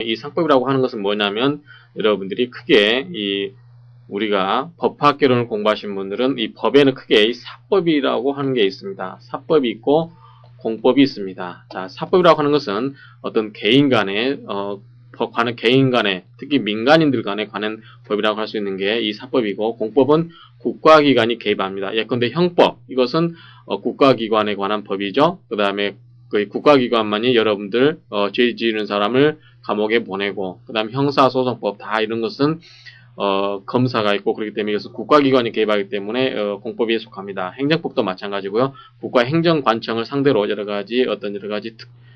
이 상법이라고 하는 것은 뭐냐면 여러분들이 크게 우리가 법학개론을 공부하신 분들은 이 법에는 크게 이 사법이라고 하는 게 있습니다. 사법이 있고 공법이 있습니다. 자, 사법이라고 하는 것은 어떤 개인 간의 관한 개인 간의 특히 민간인들 간에 관한 법이라고 할 수 있는 게 이 사법이고, 공법은 국가기관이 개입합니다. 예컨대 형법, 이것은 국가기관에 관한 법이죠. 그 다음에 그 국가기관만이 여러분들 죄 지은 사람을 감옥에 보내고, 그 다음 형사소송법, 다 이런 것은 검사가 있고 그렇기 때문에 이것은 국가기관이 개입하기 때문에 공법에 속합니다. 행정법도 마찬가지고요. 국가행정관청을 상대로 여러 가지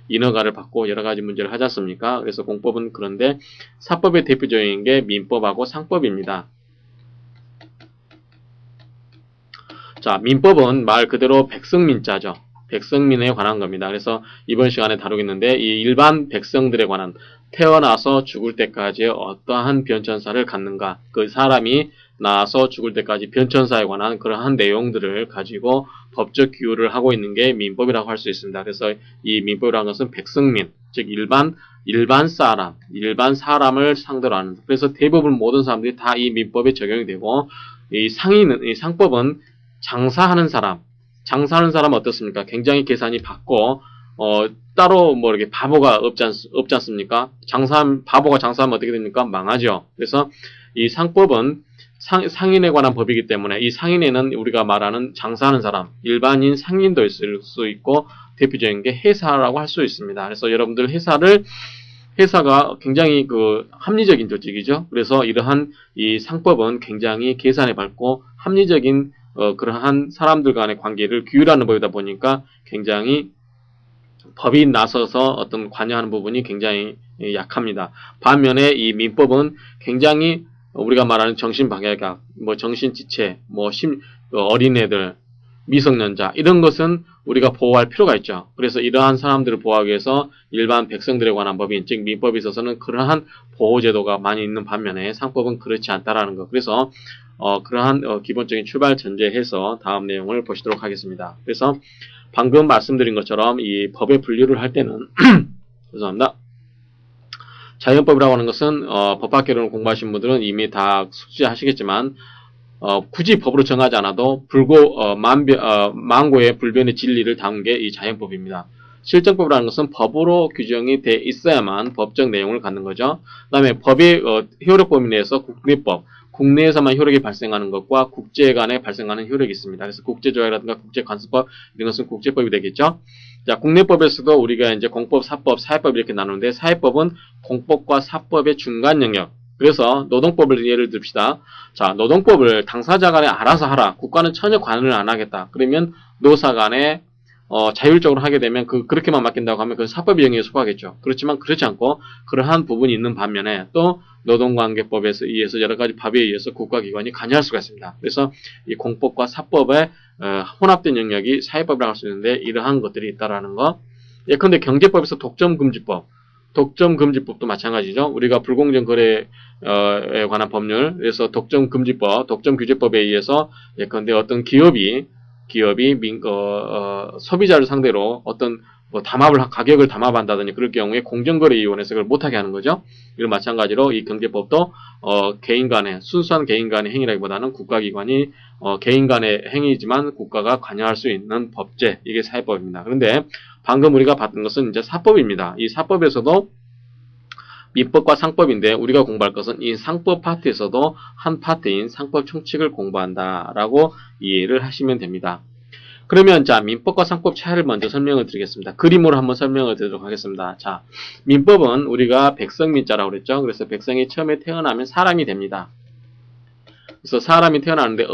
인허가를 받고 여러 가지 문제를 하지 않습니까? 그래서 공법은 그런데 사법의 대표적인 게 민법하고 상법입니다. 자, 민법은 말 그대로 백성민자죠. 백성민에 관한 겁니다. 그래서 이번 시간에 다루겠는데 이 일반 백성들에 관한 태어나서 죽을 때까지 어떠한 변천사를 갖는가, 그 사람이 나와서 죽을 때까지 변천사에 관한 그러한 내용들을 가지고 법적 규율을 하고 있는 게 민법이라고 할 수 있습니다. 그래서 이 민법이라는 것은 백성민, 즉 일반 사람을 상대로 하는, 그래서 대부분 모든 사람들이 다 이 민법에 적용이 되고, 이 상법은 장사하는 사람 어떻습니까? 굉장히 계산이 밝고, 따로 뭐 이렇게 바보가 없지 않습니까? 바보가 장사하면 어떻게 됩니까? 망하죠. 그래서 이 상법은 상인에 관한 법이기 때문에 이 상인에는 우리가 말하는 장사하는 사람, 일반인 상인도 있을 수 있고, 대표적인 게 회사라고 할 수 있습니다. 그래서 여러분들 회사가 굉장히 합리적인 조직이죠. 그래서 이러한 이 상법은 굉장히 계산이 밝고 합리적인 그러한 사람들 간의 관계를 규율하는 법이다 보니까 굉장히 법이 나서서 어떤 관여하는 부분이 굉장히 약합니다. 반면에 이 민법은 굉장히 우리가 말하는 정신방해가, 정신지체, 어린애들, 미성년자, 이런 것은 우리가 보호할 필요가 있죠. 그래서 이러한 사람들을 보호하기 위해서 일반 백성들에 관한 법인, 즉 민법에 있어서는 그러한 보호제도가 많이 있는 반면에 상법은 그렇지 않다라는 것. 그래서 그러한 기본적인 출발 전제해서 다음 내용을 보시도록 하겠습니다. 그래서 방금 말씀드린 것처럼 이 법의 분류를 할 때는 죄송합니다. 자연법이라고 하는 것은 법학개론을 공부하신 분들은 이미 다 숙지하시겠지만 굳이 법으로 정하지 않아도 만고의 불변의 진리를 담은 게 이 자연법입니다. 실정법이라는 것은 법으로 규정이 돼 있어야만 법적 내용을 갖는 거죠. 그 다음에 법의 효력 범위 내에서 국내법, 국내에서만 효력이 발생하는 것과 국제 간에 발생하는 효력이 있습니다. 그래서 국제조약이라든가 국제관습법, 이런 것은 국제법이 되겠죠. 자, 국내법에서도 우리가 이제 공법, 사법, 사회법 이렇게 나누는데, 사회법은 공법과 사법의 중간 영역. 그래서 노동법을 예를 듭시다. 자, 노동법을 당사자 간에 알아서 하라. 국가는 전혀 관여를 안 하겠다. 그러면 노사 간에 자율적으로 하게 되면 그렇게만 맡긴다고 하면 그건 사법의 영역에 속하겠죠. 그렇지만 그렇지 않고 그러한 부분이 있는 반면에 또 노동관계법에 의해서 여러 가지 법에 의해서 국가기관이 관여할 수가 있습니다. 그래서 이 공법과 사법의 혼합된 영역이 사회법이라고 할 수 있는데, 이러한 것들이 있다라는 거. 예컨대 경제법에서 독점금지법도 마찬가지죠. 우리가 불공정 거래에 관한 법률, 그래서 독점규제법에 의해서 예컨대 어떤 기업이 소비자를 상대로 어떤 가격을 담합한다든지 그럴 경우에 공정거래위원회에서 그걸 못하게 하는 거죠. 이런 마찬가지로 이 경제법도 순수한 개인 간의 행위라기보다는 국가기관이 개인 간의 행위지만 국가가 관여할 수 있는 법제, 이게 사회법입니다. 그런데 방금 우리가 봤던 것은 이제 사법입니다. 이 사법에서도 민법과 상법인데 우리가 공부할 것은 이 상법 파트에서도 한 파트인 상법 총칙을 공부한다라고 이해를 하시면 됩니다. 그러면 자, 민법과 상법 차이를 먼저 설명을 드리겠습니다. 그림으로 한번 설명을 드리도록 하겠습니다. 자, 민법은 우리가 백성민자라고 그랬죠. 그래서 백성이 처음에 태어나면 사람이 됩니다. 그래서 사람이 태어나는데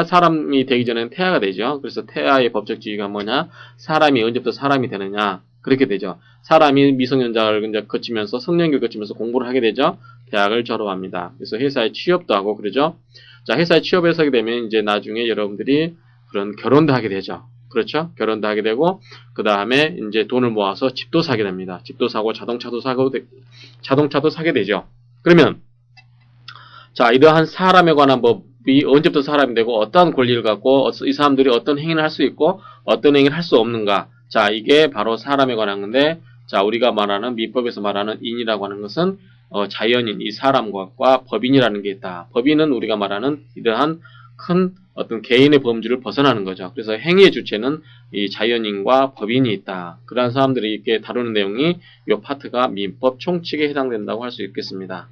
사람이 되기 전에는 태아가 되죠. 그래서 태아의 법적 지위가 뭐냐? 사람이 언제부터 사람이 되느냐? 그렇게 되죠. 사람이 미성년자를 이제 거치면서 성년기를 거치면서 공부를 하게 되죠. 대학을 졸업합니다. 그래서 회사에 취업도 하고 그러죠. 자, 회사에 취업해서 하게 되면 이제 나중에 여러분들이 그런 결혼도 하게 되죠. 그렇죠? 결혼도 하게 되고 그 다음에 이제 돈을 모아서 집도 사게 됩니다. 집도 사고 자동차도 사게 되죠. 그러면 자, 이러한 사람에 관한 법이 언제부터 사람이 되고 어떤 권리를 갖고 이 사람들이 어떤 행위를 할 수 있고 어떤 행위를 할 수 없는가. 자, 이게 바로 사람에 관한 건데, 자, 우리가 말하는 민법에서 말하는 인이라고 하는 것은 자연인, 이 사람과 법인이라는 게 있다. 법인은 우리가 말하는 이러한 큰 어떤 개인의 범주를 벗어나는 거죠. 그래서 행위의 주체는 이 자연인과 법인이 있다. 그러한 사람들이 이렇게 다루는 내용이 이 파트가 민법 총칙에 해당된다고 할 수 있겠습니다.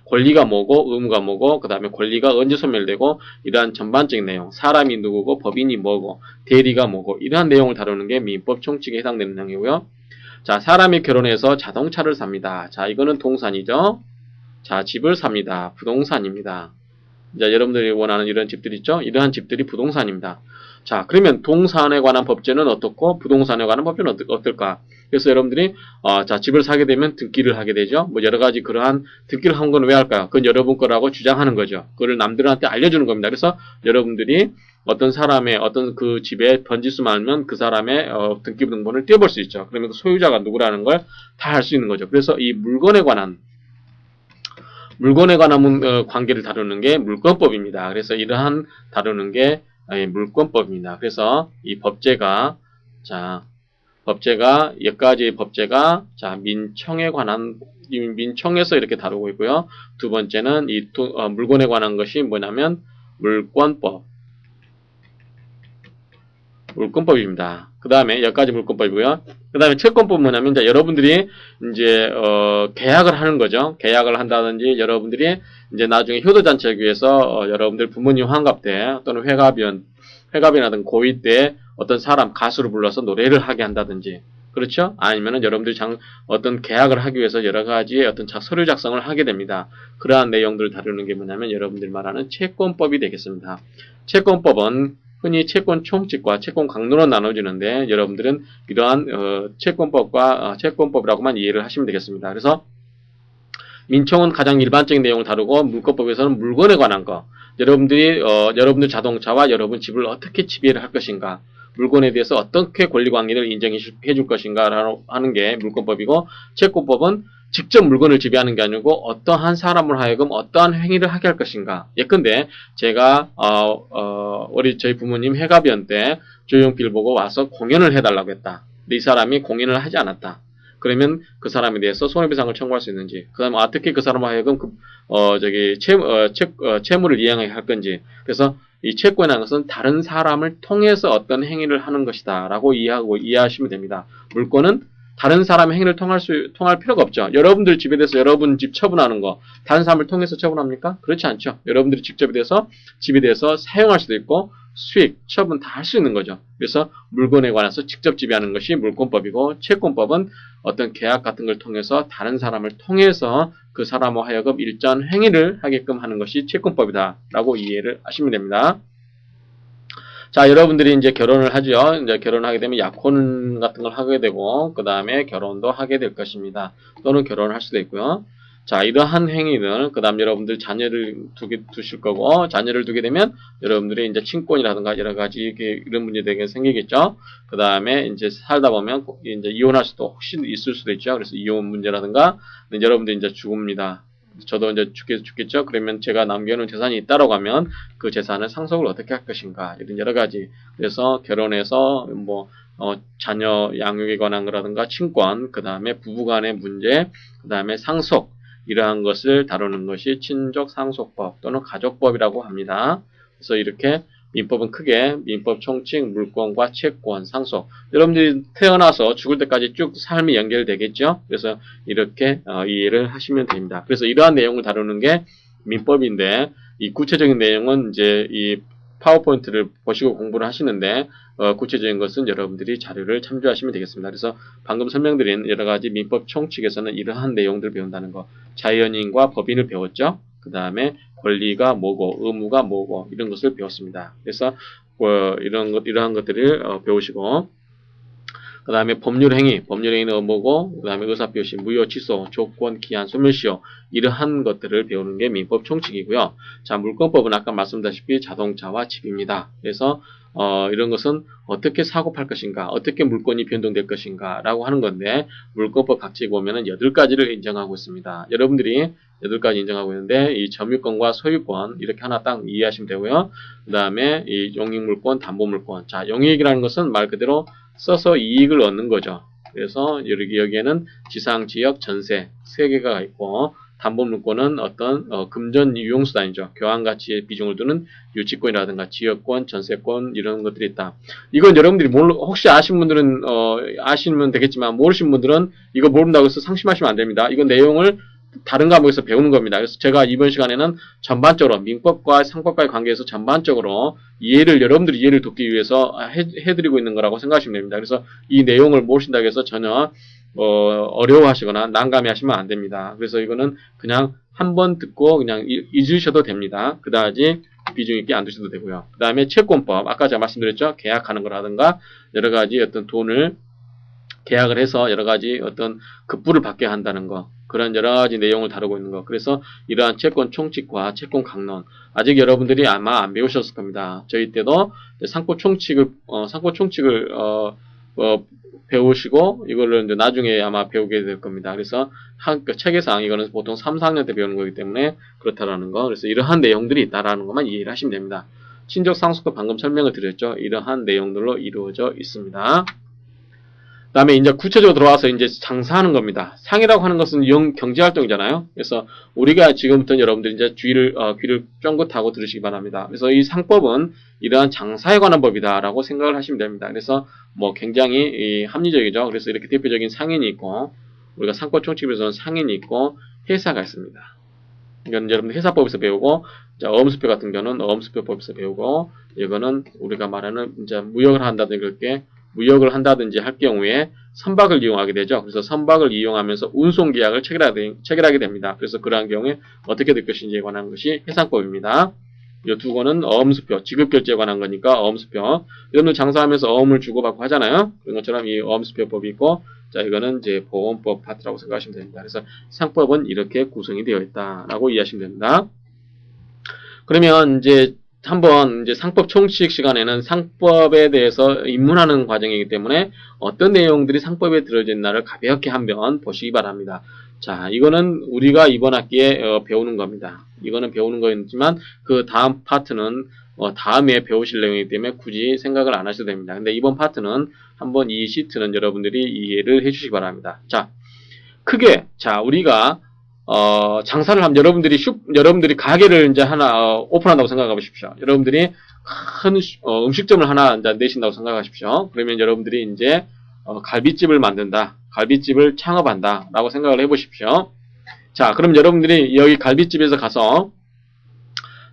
권리가 뭐고 의무가 뭐고 그 다음에 권리가 언제 소멸되고 이러한 전반적인 내용, 사람이 누구고 법인이 뭐고 대리가 뭐고 이러한 내용을 다루는 게 민법 총칙에 해당되는 내용이고요. 자, 사람이 결혼해서 자동차를 삽니다. 자, 이거는 동산이죠. 자, 집을 삽니다. 부동산입니다. 자, 여러분들이 원하는 이런 집들 있죠? 이러한 집들이 부동산입니다. 자, 그러면 동산에 관한 법제는 어떻고 부동산에 관한 법제는 어떨까? 그래서 여러분들이 자, 집을 사게 되면 등기를 하게 되죠. 뭐 여러 가지 그러한 등기를 한 건 왜 할까요? 그건 여러분 거라고 주장하는 거죠. 그걸 남들한테 알려주는 겁니다. 그래서 여러분들이 어떤 사람의 어떤 그 집에 번지수만 알면 그 사람의 등기 등본을 띄워볼 수 있죠. 그러면 그 소유자가 누구라는 걸 다 알 수 있는 거죠. 그래서 이 물건에 관한 관계를 다루는 게 물권법입니다. 그래서 이러한 다루는 게 물권법입니다. 그래서 이 법제가 몇 가지의 법제가 민청에 관한 민청에서 이렇게 다루고 있고요. 두 번째는 이 물건에 관한 것이 뭐냐면 물권법입니다. 그 다음에 여기까지 물권법이고요. 그 다음에 채권법은 뭐냐면 이제 여러분들이 이제 계약을 하는 거죠. 계약을 한다든지 여러분들이 이제 나중에 효도잔치하기 위해서 여러분들 부모님 환갑 때 또는 회갑이라든 고위 때 어떤 사람 가수를 불러서 노래를 하게 한다든지 그렇죠? 아니면은 여러분들이 어떤 계약을 하기 위해서 여러 가지의 어떤 서류 작성을 하게 됩니다. 그러한 내용들을 다루는 게 뭐냐면 여러분들이 말하는 채권법이 되겠습니다. 채권법은 흔히 채권 총칙과 채권 강론으로 나눠지는데 여러분들은 이러한 채권법과 채권법이라고만 이해를 하시면 되겠습니다. 그래서 민청은 가장 일반적인 내용을 다루고 물권법에서는 물건에 관한 거 여러분들이 여러분들 자동차와 여러분 집을 어떻게 지배를 할 것인가 물건에 대해서 어떻게 권리관계를 인정해 줄 것인가 하는 게 물권법이고 채권법은 직접 물건을 지배하는 게 아니고 어떠한 사람을 하여금 어떠한 행위를 하게 할 것인가. 예컨대 제가 우리 저희 부모님 회갑연 때 조용필 보고 와서 공연을 해달라고 했다. 근데 이 사람이 공연을 하지 않았다. 그러면 그 사람에 대해서 손해배상을 청구할 수 있는지, 그 다음에 어떻게 그 사람을 하여금 채무를 이행하게 할 건지. 그래서 이 채권이라는 것은 다른 사람을 통해서 어떤 행위를 하는 것이다 라고 이해하시면 됩니다. 물권은 다른 사람의 행위를 통할 필요가 없죠. 여러분들 집에 대해서 여러분 집 처분하는 거 다른 사람을 통해서 처분합니까? 그렇지 않죠. 여러분들이 직접 집에 대해서 사용할 수도 있고 수익, 처분 다 할 수 있는 거죠. 그래서 물건에 관해서 직접 지배하는 것이 물권법이고 채권법은 어떤 계약 같은 걸 통해서 다른 사람을 통해서 그 사람과 하여금 일정 행위를 하게끔 하는 것이 채권법이다 라고 이해를 하시면 됩니다. 자, 여러분들이 이제 결혼을 하죠. 이제 결혼하게 되면 약혼 같은 걸 하게 되고, 그 다음에 결혼도 하게 될 것입니다. 또는 결혼을 할 수도 있고요. 자, 이러한 행위는, 그 다음 여러분들 자녀를 두실 거고, 자녀를 두게 되면 여러분들이 이제 친권이라든가 여러 가지 이런 문제들이 생기겠죠. 그 다음에 이제 살다 보면 이제 이혼할 수도 혹시 있을 수도 있죠. 그래서 이혼 문제라든가, 여러분들이 이제 죽습니다. 저도 이제 죽겠죠. 그러면 제가 남겨놓은 재산이 있다라고 하면 그 재산을 상속을 어떻게 할 것인가 이런 여러 가지. 그래서 결혼해서 자녀 양육에 관한 거라든가 친권, 그 다음에 부부간의 문제, 그 다음에 상속 이러한 것을 다루는 것이 친족상속법 또는 가족법이라고 합니다. 그래서 이렇게 민법은 크게 민법 총칙, 물권과 채권, 상속. 여러분들이 태어나서 죽을 때까지 쭉 삶이 연결되겠죠? 그래서 이렇게 이해를 하시면 됩니다. 그래서 이러한 내용을 다루는 게 민법인데 이 구체적인 내용은 이제 이 파워포인트를 보시고 공부를 하시는데 구체적인 것은 여러분들이 자료를 참조하시면 되겠습니다. 그래서 방금 설명드린 여러 가지 민법 총칙에서는 이러한 내용들을 배운다는 거. 자연인과 법인을 배웠죠? 그 다음에 권리가 뭐고 의무가 뭐고 이런 것을 배웠습니다. 그래서 이러한 것들을 배우시고 그 다음에 법률행위는 뭐고 그 다음에 의사표시, 무효, 취소, 조건, 기한, 소멸시효 이러한 것들을 배우는 게 민법 총칙이고요. 자, 물권법은 아까 말씀드렸다시피 자동차와 집입니다. 그래서 이런 것은 어떻게 사고 팔 것인가, 어떻게 물권이 변동될 것인가 라고 하는 건데 물권법 각지에 보면은 8가지를 인정하고 있습니다. 여러분들이 8가지 인정하고 있는데 이 점유권과 소유권 이렇게 하나 딱 이해하시면 되고요. 그 다음에 이 용익물권, 담보물권. 자, 용익이라는 것은 말 그대로 써서 이익을 얻는 거죠. 그래서 여기에는 지상, 지역, 전세 세 개가 있고 담보물권은 어떤 금전 유용수단이죠. 교환가치의 비중을 두는 유치권이라든가 지역권, 전세권 이런 것들이 있다. 이건 여러분들이 혹시 아신 분들은 아시면 되겠지만 모르신 분들은 이거 모른다고 해서 상심하시면 안 됩니다. 이건 내용을 다른 과목에서 배우는 겁니다. 그래서 제가 이번 시간에는 전반적으로 민법과 상법과의 관계에서 전반적으로 여러분들이 이해를 돕기 위해서 해드리고 있는 거라고 생각하시면 됩니다. 그래서 이 내용을 모르신다고 해서 전혀 어려워하시거나 난감해하시면 안 됩니다. 그래서 이거는 그냥 한번 듣고 그냥 잊으셔도 됩니다. 그다지 비중 있게 안 두셔도 되고요. 그 다음에 채권법, 아까 제가 말씀드렸죠. 계약하는 거라든가 여러 가지 어떤 돈을 계약을 해서 여러 가지 어떤 급부를 받게 한다는 거, 그런 여러 가지 내용을 다루고 있는 거. 그래서 이러한 채권 총칙과 채권 강론, 아직 여러분들이 아마 안 배우셨을 겁니다. 저희 때도 상표 총칙을 배우시고 이거를 이제 나중에 아마 배우게 될 겁니다. 그래서 책에상 이거는 보통 3, 4학년 때 배우는 거기 때문에 그렇다라는 거. 그래서 이러한 내용들이 있다라는 것만 이해를 하시면 됩니다. 친족 상속도 방금 설명을 드렸죠. 이러한 내용들로 이루어져 있습니다. 그 다음에 이제 구체적으로 들어와서 이제 장사하는 겁니다. 상이라고 하는 것은 경제활동이잖아요. 그래서 우리가 지금부터 여러분들이 이제 귀를 쫑긋하고 들으시기 바랍니다. 그래서 이 상법은 이러한 장사에 관한 법이다라고 생각을 하시면 됩니다. 그래서 뭐 굉장히 합리적이죠. 그래서 이렇게 대표적인 상인이 있고, 우리가 상법 총칙에서는 상인이 있고, 회사가 있습니다. 이건 여러분들 회사법에서 배우고, 자, 어음수표 같은 경우는 어음수표법에서 배우고, 이거는 우리가 말하는 이제 무역을 한다든지 할 경우에 선박을 이용하게 되죠. 그래서 선박을 이용하면서 운송 계약을 체결하게 됩니다. 그래서 그러한 경우에 어떻게 될 것인지에 관한 것이 해상법입니다. 이 두 권은 어음수표, 지급결제에 관한 거니까 어음수표. 여러분들 장사하면서 어음을 주고받고 하잖아요. 그런 것처럼 이 어음수표법이 있고, 자, 이거는 이제 보험법 파트라고 생각하시면 됩니다. 그래서 상법은 이렇게 구성이 되어 있다라고 이해하시면 됩니다. 그러면 이제 한번 이제 상법 총칙 시간에는 상법에 대해서 입문하는 과정이기 때문에 어떤 내용들이 상법에 들어져 있나를 가볍게 한번 보시기 바랍니다. 자, 이거는 우리가 이번 학기에 배우는 겁니다. 이거는 배우는 거였지만 그 다음 파트는 다음에 배우실 내용이기 때문에 굳이 생각을 안 하셔도 됩니다. 근데 이번 파트는 한번 이 시트는 여러분들이 이해를 해주시기 바랍니다. 자, 크게 우리가 장사를 하면 여러분들이 가게를 이제 하나 오픈한다고 생각해 보십시오. 여러분들이 큰 음식점을 하나 이제 내신다고 생각하십시오. 그러면 여러분들이 이제 갈비집을 만든다, 갈비집을 창업한다라고 생각을 해보십시오. 자, 그럼 여러분들이 여기 갈비집에서 가서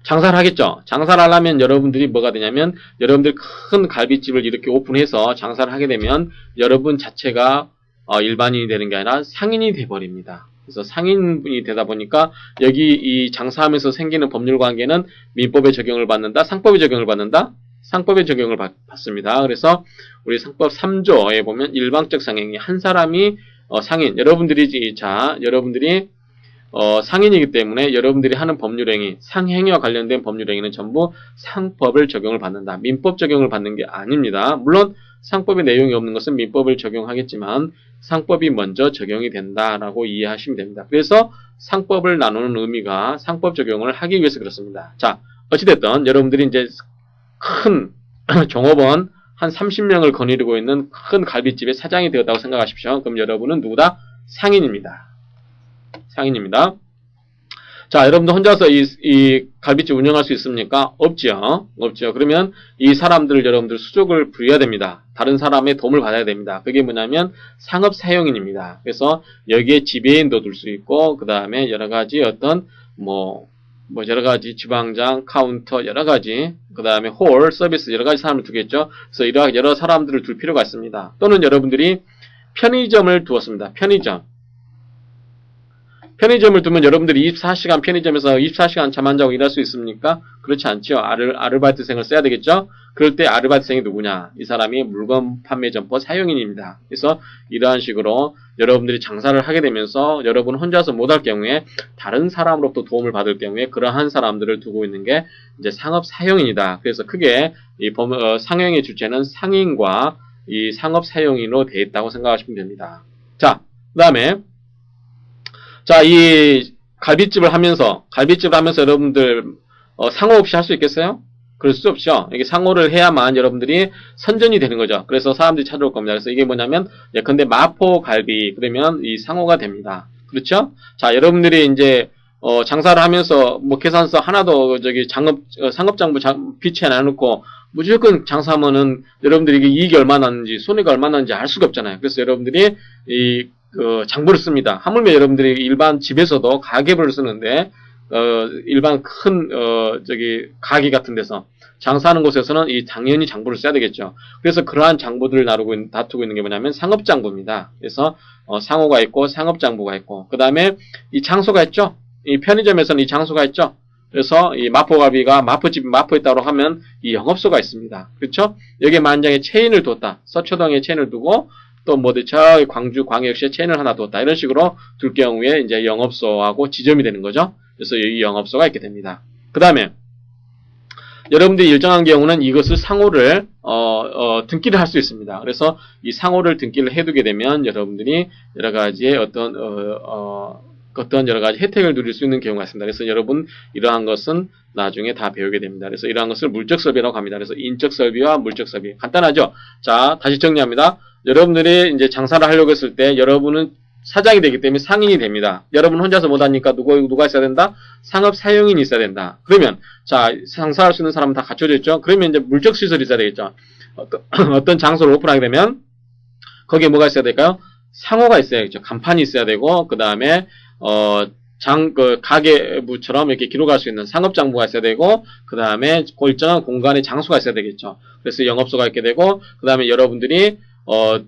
장사를 하겠죠. 장사를 하려면 여러분들이 뭐가 되냐면 여러분들 큰 갈비집을 이렇게 오픈해서 장사를 하게 되면 여러분 자체가 일반인이 되는 게 아니라 상인이 돼버립니다. 그래서 상인분이 되다 보니까 여기 이 장사하면서 생기는 법률 관계는 민법의 적용을 받는다, 상법의 적용을 받는다, 상법의 적용을 받습니다. 그래서 우리 상법 3조에 보면 일방적 상행이 한 사람이 상인, 여러분들이 상인이기 때문에 여러분들이 하는 법률행위, 상행위와 관련된 법률행위는 전부 상법을 적용을 받는다. 민법 적용을 받는 게 아닙니다. 물론 상법의 내용이 없는 것은 민법을 적용하겠지만 상법이 먼저 적용이 된다라고 이해하시면 됩니다. 그래서 상법을 나누는 의미가 상법 적용을 하기 위해서 그렇습니다. 자, 어찌됐든 여러분들이 이제 큰 종업원 한 30명을 거느리고 있는 큰 갈비집의 사장이 되었다고 생각하십시오. 그럼 여러분은 누구다? 상인입니다. 상인입니다. 자, 여러분들 혼자서 이 갈비집 운영할 수 있습니까? 없죠. 그러면 이 사람들을 여러분들 수족을 부려야 됩니다. 다른 사람의 도움을 받아야 됩니다. 그게 뭐냐면 상업 사용인입니다. 그래서 여기에 지배인도 둘 수 있고, 그 다음에 여러 가지 어떤 여러 가지 주방장, 카운터, 여러 가지, 그 다음에 홀, 서비스 여러 가지 사람을 두겠죠. 그래서 여러 사람들을 둘 필요가 있습니다. 또는 여러분들이 편의점을 두었습니다. 편의점을 두면 여러분들이 24시간 편의점에서 24시간 잠 안 자고 일할 수 있습니까? 그렇지 않죠. 아르바이트생을 써야 되겠죠? 그럴 때 아르바이트생이 누구냐? 이 사람이 물건 판매 점포 사용인입니다. 그래서 이러한 식으로 여러분들이 장사를 하게 되면서 여러분 혼자서 못할 경우에 다른 사람으로부터 도움을 받을 경우에 그러한 사람들을 두고 있는 게 이제 상업 사용인이다. 그래서 크게 이 상용의 주체는 상인과 이 상업 사용인으로 되어 있다고 생각하시면 됩니다. 자, 그 다음에 이 갈비집을 하면서 여러분들 상호 없이 할 수 있겠어요? 그럴 수 없죠. 이게 상호를 해야만 여러분들이 선전이 되는 거죠. 그래서 사람들이 찾아올 겁니다. 그래서 이게 뭐냐면, 예컨대 마포갈비, 그러면 이 상호가 됩니다. 그렇죠? 자, 여러분들이 이제, 장사를 하면서, 뭐, 계산서 하나도, 상업장부 비치해 놔놓고, 무조건 장사하면은, 여러분들이 이게 이익이 얼마나 났는지, 손해가 얼마나 났는지 알 수가 없잖아요. 그래서 여러분들이, 장부를 씁니다. 하물며 여러분들이 일반 집에서도 가계부를 쓰는데, 일반 큰, 가게 같은 데서, 장사하는 곳에서는 당연히 장부를 써야 되겠죠. 그래서 그러한 장부들을 다투고 있는 게 뭐냐면 상업장부입니다. 그래서, 상호가 있고, 상업장부가 있고, 그 다음에 이 장소가 있죠? 이 편의점에서는 이 장소가 있죠? 그래서 이 마포갈비가 마포집 마포에 있다고 하면 이 영업소가 있습니다. 그렇죠? 여기에 만약에 체인을 뒀다. 서초동에 체인을 두고, 또 뭐, 저 광주 광역시에 체인을 하나 뒀다. 이런 식으로 둘 경우에 이제 영업소하고 지점이 되는 거죠. 그래서 이 영업소가 있게 됩니다. 그 다음에, 여러분들이 일정한 경우는 이것을 상호를 등기를 할 수 있습니다. 그래서 이 상호를 등기를 해두게 되면 여러분들이 여러 가지의 어떤 여러 가지 혜택을 누릴 수 있는 경우가 있습니다. 그래서 여러분 이러한 것은 나중에 다 배우게 됩니다. 그래서 이러한 것을 물적 설비라고 합니다. 그래서 인적 설비와 물적 설비 간단하죠. 자, 다시 정리합니다. 여러분들이 이제 장사를 하려고 했을 때 여러분은 사장이 되기 때문에 상인이 됩니다. 여러분 혼자서 못하니까 누가 있어야 된다? 상업 사용인이 있어야 된다. 그러면 자, 장사할 수 있는 사람은 다 갖춰져 있죠. 그러면 이제 물적 시설이 있어야 되겠죠. 어떤 장소를 오픈하게 되면 거기에 뭐가 있어야 될까요? 상호가 있어야겠죠. 간판이 있어야 되고 그 다음에 가게부처럼 이렇게 기록할 수 있는 상업장부가 있어야 되고, 그 다음에 일정한 공간에 장소가 있어야 되겠죠. 그래서 영업소가 있게 되고, 그 다음에 여러분들이,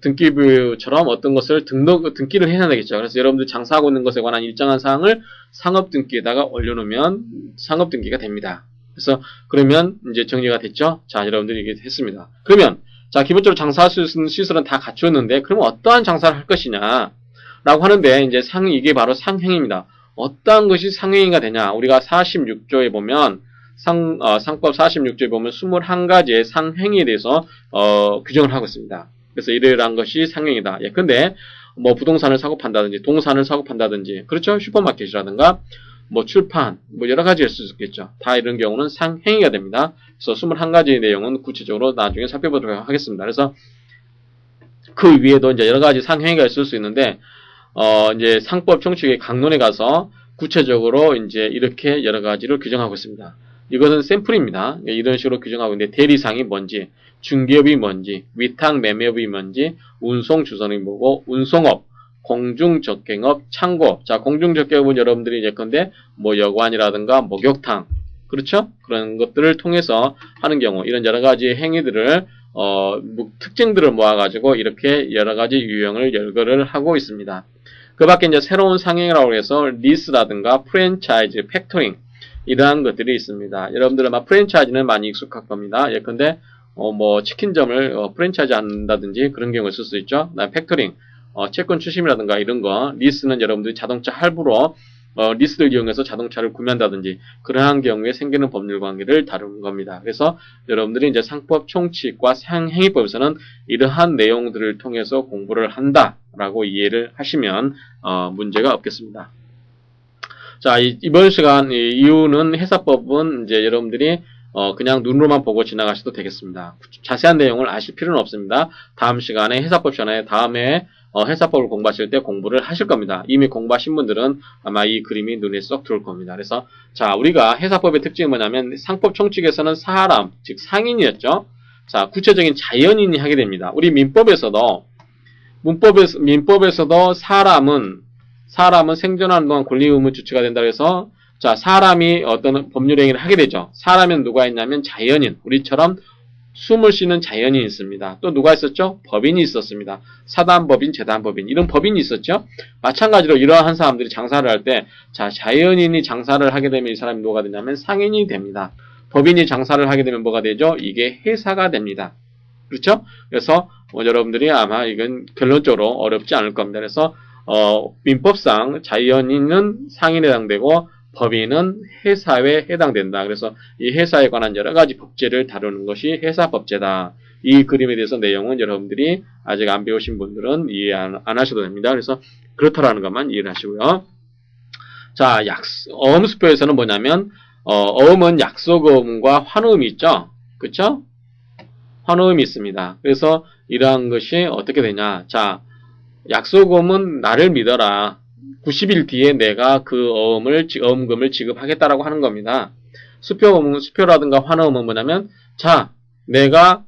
등기부처럼 어떤 것을 등기를 해야 되겠죠. 그래서 여러분들 장사하고 있는 것에 관한 일정한 사항을 상업등기에다가 올려놓으면 상업등기가 됩니다. 그래서, 그러면 이제 정리가 됐죠? 자, 여러분들이 이게 했습니다. 그러면, 자, 기본적으로 장사할 수 있는 시설은 다 갖추었는데, 그러면 어떠한 장사를 할 것이냐? 라고 하는데, 이제 이게 바로 상행입니다. 어떠한 것이 상행위가 되냐? 우리가 46조에 보면, 상법 46조에 보면 21가지의 상행위에 대해서, 규정을 하고 있습니다. 그래서 이러한 것이 상행이다. 예컨대, 뭐, 부동산을 사고 판다든지, 동산을 사고 판다든지, 그렇죠? 슈퍼마켓이라든가, 뭐, 출판, 뭐, 여러 가지 할 수 있겠죠. 다 이런 경우는 상행위가 됩니다. 그래서 21가지 내용은 구체적으로 나중에 살펴보도록 하겠습니다. 그래서, 그 위에도 이제 여러 가지 상행위가 있을 수 있는데, 이제 상법 총칙의 강론에 가서 구체적으로 이제 이렇게 여러 가지를 규정하고 있습니다. 이것은 샘플입니다. 이런 식으로 규정하고 있는데 대리상이 뭔지, 중개업이 뭔지, 위탁 매매업이 뭔지, 운송주선이 뭐고, 운송업, 공중적갱업, 창고업. 자, 공중적갱업은 여러분들이 예컨대 뭐 여관이라든가 목욕탕, 그렇죠? 그런 것들을 통해서 하는 경우 이런 여러 가지 행위들을 특징들을 모아가지고 이렇게 여러 가지 유형을 열거를 하고 있습니다. 그 밖에 이제 새로운 상행이라고 해서 리스라든가 프랜차이즈, 팩토링 이러한 것들이 있습니다. 여러분들은 아마 프랜차이즈는 많이 익숙할 겁니다. 예컨대 뭐 치킨점을 프랜차이즈 한다든지 그런 경우를 쓸 수 있죠. 그다음에 팩토링, 채권 추심이라든가 이런 거, 리스는 여러분들이 자동차 할부로 리스를 이용해서 자동차를 구매한다든지 그러한 경우에 생기는 법률 관계를 다루는 겁니다. 그래서 여러분들이 이제 상법 총칙과 상행위법에서는 이러한 내용들을 통해서 공부를 한다라고 이해를 하시면 문제가 없겠습니다. 자, 이번 시간 이유는 회사법은 이제 여러분들이 그냥 눈으로만 보고 지나가셔도 되겠습니다. 자세한 내용을 아실 필요는 없습니다. 다음 시간에 회사법 시간에 다음에 회사법을 공부하실 때 공부를 하실 겁니다. 이미 공부하신 분들은 아마 이 그림이 눈에 쏙 들어올 겁니다. 그래서 자, 우리가 회사법의 특징이 뭐냐면 상법 총칙에서는 사람, 즉 상인이었죠. 자, 구체적인 자연인이 하게 됩니다. 우리 민법에서도 사람은 생존하는 동안 권리 의무 주체가 된다 그래서 자, 사람이 어떤 법률 행위를 하게 되죠. 사람은 누가 있냐면 자연인, 우리처럼 숨을 쉬는 자연인이 있습니다. 또 누가 있었죠? 법인이 있었습니다. 사단법인, 재단법인 이런 법인이 있었죠. 마찬가지로 이러한 사람들이 장사를 할 때 자, 자연인이 장사를 하게 되면 이 사람이 뭐가 되냐면 상인이 됩니다. 법인이 장사를 하게 되면 뭐가 되죠? 이게 회사가 됩니다. 그렇죠? 그래서 여러분들이 아마 이건 결론적으로 어렵지 않을 겁니다. 그래서 민법상 자연인은 상인에 해당되고 법인은 회사에 해당된다. 그래서 이 회사에 관한 여러 가지 법제를 다루는 것이 회사법제다. 이 그림에 대해서 내용은 여러분들이 아직 안 배우신 분들은 이해 안 하셔도 됩니다. 그래서 그렇다라는 것만 이해를 하시고요. 자, 어음수표에서는 뭐냐면 어음은 약속어음과 환어음이 있죠. 그쵸? 환어음이 있습니다. 그래서 이러한 것이 어떻게 되냐. 자, 약속어음은 나를 믿어라. 90일 뒤에 내가 그 어음금을 지급하겠다라고 하는 겁니다. 수표라든가 환어음은 뭐냐면, 자, 내가,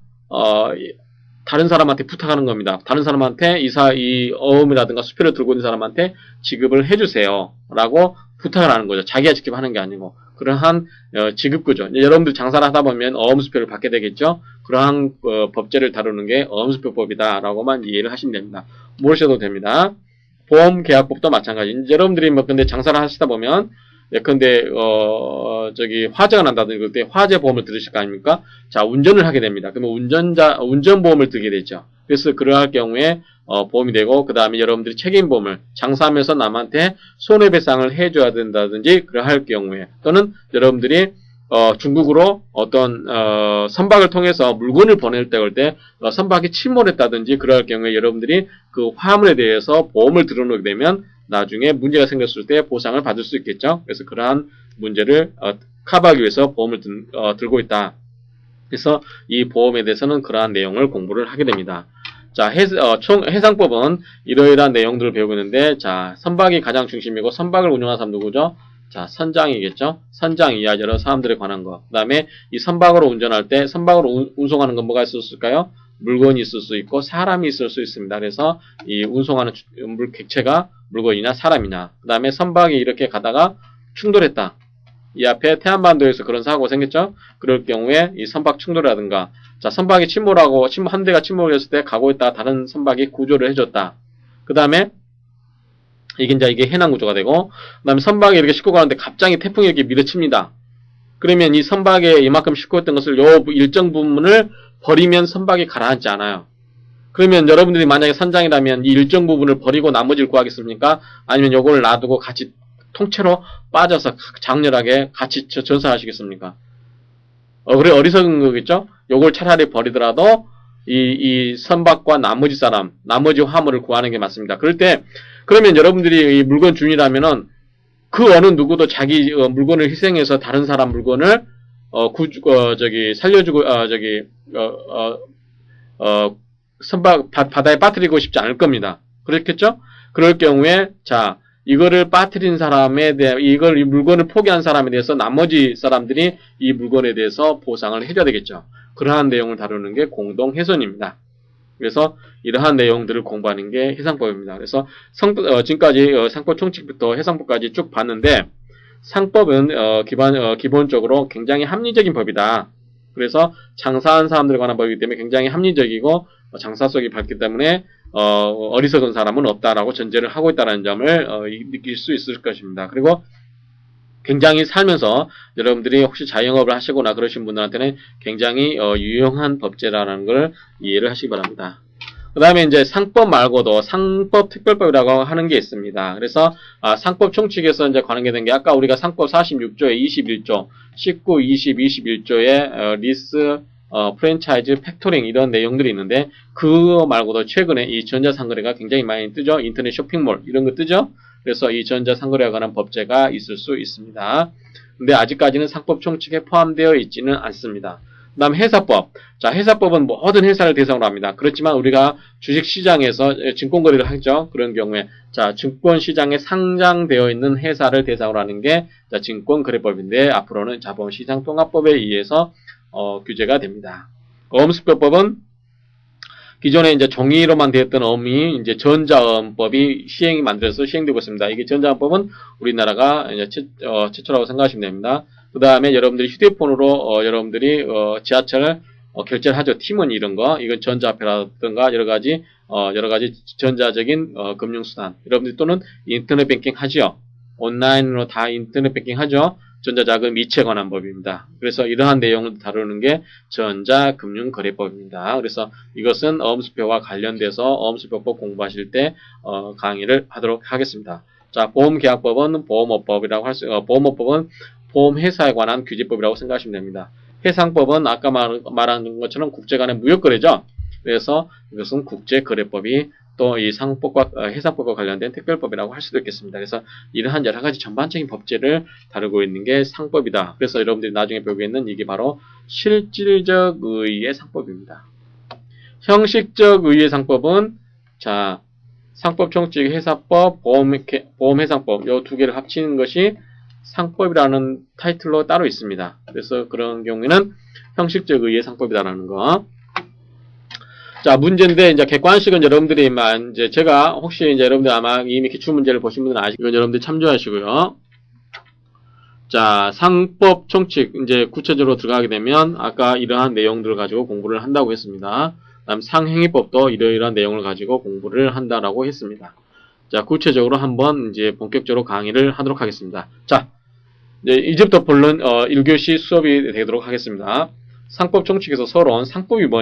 다른 사람한테 부탁하는 겁니다. 다른 사람한테 이 어음이라든가 수표를 들고 있는 사람한테 지급을 해주세요. 라고 부탁을 하는 거죠. 자기가 직접 하는 게 아니고. 그러한 지급구조. 여러분들 장사를 하다 보면 어음수표를 받게 되겠죠. 그러한 법제를 다루는 게 어음수표법이다 라고만 이해를 하시면 됩니다. 모르셔도 됩니다. 보험계약법도 마찬가지. 여러분들이 뭐 근데 장사를 하시다 보면 예컨대 화재가 난다든지 그때 화재 보험을 들으실 거 아닙니까? 자, 운전을 하게 됩니다. 그러면 운전보험을 들게 되죠. 그래서 그러할 경우에 보험이 되고, 그 다음에 여러분들이 책임보험을 장사하면서 남한테 손해배상을 해줘야 된다든지 그러할 경우에, 또는 여러분들이 중국으로 어떤 선박을 통해서 물건을 보낼 때 선박이 침몰했다든지 그럴 경우에 여러분들이 그 화물에 대해서 보험을 들어놓게 되면 나중에 문제가 생겼을 때 보상을 받을 수 있겠죠. 그래서 그러한 문제를 커버하기 위해서 보험을 들고 있다. 그래서 이 보험에 대해서는 그러한 내용을 공부를 하게 됩니다. 자, 해상법은 이러이러한 내용들을 배우고 있는데, 자, 선박이 가장 중심이고 선박을 운영하는 사람 누구죠? 자, 선장이겠죠? 선장 이하 여러 사람들에 관한 거. 그 다음에 이 선박으로 운전할 때 선박으로 운송하는 건 뭐가 있을 수 있을까요? 물건이 있을 수 있고 사람이 있을 수 있습니다. 그래서 이 운송하는 객체가 물건이나 사람이냐. 그 다음에 선박이 이렇게 가다가 충돌했다. 이 앞에 태안반도에서 그런 사고가 생겼죠? 그럴 경우에 이 선박 충돌이라든가, 자, 선박이 한 대가 침몰했을 때 가고 있다가 다른 선박이 구조를 해줬다. 그 다음에 이게 해난 구조가 되고, 그 다음에 선박이 이렇게 싣고 가는데 갑자기 태풍이 이렇게 밀어칩니다. 그러면 이 선박에 이만큼 싣고 있던 것을 요 일정 부분을 버리면 선박이 가라앉지 않아요. 그러면 여러분들이 만약에 선장이라면 이 일정 부분을 버리고 나머지를 구하겠습니까? 아니면 요걸 놔두고 같이 통째로 빠져서 장렬하게 같이 전사하시겠습니까? 그래, 어리석은 거겠죠? 요걸 차라리 버리더라도 이 선박과 나머지 화물을 구하는 게 맞습니다. 그러면 여러분들이 이 물건 주인이라면은 그 어느 누구도 자기 물건을 희생해서 다른 사람 물건을 살려주고 선박 바다에 빠뜨리고 싶지 않을 겁니다. 그렇겠죠? 그럴 경우에 자, 이거를 빠뜨린 사람에 대해 이 물건을 포기한 사람에 대해서 나머지 사람들이 이 물건에 대해서 보상을 해줘야 되겠죠. 그러한 내용을 다루는 게 공동훼손입니다. 그래서 이러한 내용들을 공부하는 게 해상법입니다. 그래서 지금까지 상법 총칙부터 해상법까지 쭉 봤는데, 상법은 기본적으로 굉장히 합리적인 법이다. 그래서 장사한 사람들에 관한 법이기 때문에 굉장히 합리적이고 장사 속이 밝기 때문에 어리석은 사람은 없다라고 전제를 하고 있다는 점을 느낄 수 있을 것입니다. 그리고 굉장히 살면서 여러분들이 혹시 자영업을 하시거나 그러신 분들한테는 굉장히 유용한 법제라는 걸 이해를 하시기 바랍니다. 그 다음에 이제 상법 말고도 상법 특별법이라고 하는 게 있습니다. 그래서 상법 총칙에서 이제 관계된 게 아까 우리가 상법 46조에 21조, 19, 20, 21조에 리스, 프랜차이즈, 팩토링 이런 내용들이 있는데, 그거 말고도 최근에 이 전자상거래가 굉장히 많이 뜨죠. 인터넷 쇼핑몰 이런 거 뜨죠. 그래서 이 전자상거래에 관한 법제가 있을 수 있습니다. 근데 아직까지는 상법 총칙에 포함되어 있지는 않습니다. 그 다음 회사법. 자, 회사법은 모든 회사를 대상으로 합니다. 그렇지만 우리가 주식시장에서 증권거래를 하죠. 그런 경우에 자, 증권시장에 상장되어 있는 회사를 대상으로 하는 게 증권거래법인데, 앞으로는 자본시장통합법에 의해서 규제가 됩니다. 어음수표법은 기존에 이제 종이로만 되었던 어음이 이제 전자어음법이 만들어서 시행되고 있습니다. 이게 전자어음법은 우리나라가 이제 최초라고 생각하시면 됩니다. 그 다음에 여러분들이 휴대폰으로 여러분들이 지하철 결제를 하죠. 티머니 이런 거, 이건 전자화폐라든가 여러 가지 전자적인 금융수단. 여러분들 또는 인터넷 뱅킹 하죠. 온라인으로 다 인터넷 뱅킹 하죠. 전자자금 이체에 관한 법입니다. 그래서 이러한 내용을 다루는 게 전자금융거래법입니다. 그래서 이것은 어음수표와 관련돼서 어음수표법 공부하실 때 강의를 하도록 하겠습니다. 자, 보험계약법은 보험업법은 보험회사에 관한 규제법이라고 생각하시면 됩니다. 해상법은 아까 말한 것처럼 국제 간의 무역거래죠. 그래서 이것은 국제거래법이 또 이 상법과 해상법과 관련된 특별법이라고 할 수도 있겠습니다. 그래서 이러한 여러 가지 전반적인 법제를 다루고 있는 게 상법이다. 그래서 여러분들이 나중에 배우겠는 이게 바로 실질적 의의의 상법입니다. 형식적 의의의 상법은 자 상법, 총칙, 회사법, 보험해상법 이 두 개를 합치는 것이 상법이라는 타이틀로 따로 있습니다. 그래서 그런 경우에는 형식적 의의의 상법이다라는 거. 자, 문제인데, 이제 객관식은 여러분들이, 이제 제가 혹시 이제 여러분들 아마 이미 기출문제를 보신 분들은 아시고, 이건 여러분들 참조하시고요. 자, 상법, 총칙, 이제 구체적으로 들어가게 되면, 아까 이러한 내용들을 가지고 공부를 한다고 했습니다. 다음 상행위법도 이러이러한 내용을 가지고 공부를 한다라고 했습니다. 자, 구체적으로 한번 이제 본격적으로 강의를 하도록 하겠습니다. 자, 이제부터 본론, 1교시 수업이 되도록 하겠습니다. 상법 총칙에서 서론, 상법이 뭐냐?